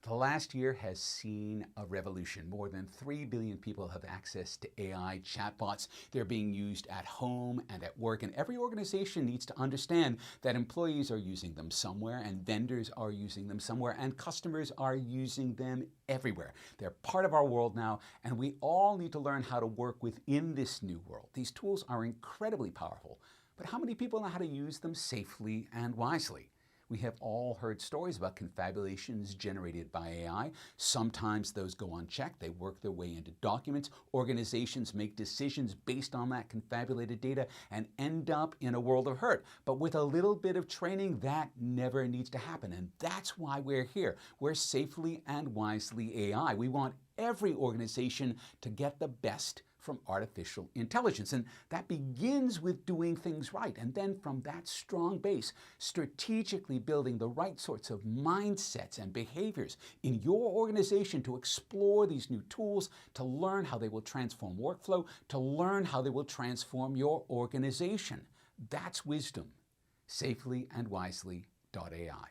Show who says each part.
Speaker 1: The last year has seen a revolution. More than 3 billion people have access to AI chatbots. They're being used at home and at work, and every organization needs to understand that employees are using them somewhere, and vendors are using them somewhere, and customers are using them everywhere. They're part of our world now, and we all need to learn how to work within this new world. These tools are incredibly powerful, but how many people know how to use them safely and wisely? We have all heard stories about confabulations generated by AI. Sometimes those go unchecked. They work their way into documents. Organizations make decisions based on that confabulated data and end up in a world of hurt. But with a little bit of training, that never needs to happen. And that's why we're here. We're Safely and Wisely AI. We want every organization to get the best from artificial intelligence. And that begins with doing things right. And then from that strong base, strategically building the right sorts of mindsets and behaviors in your organization to explore these new tools, to learn how they will transform workflow, to learn how they will transform your organization. That's wisdom. Safelyandwisely.ai.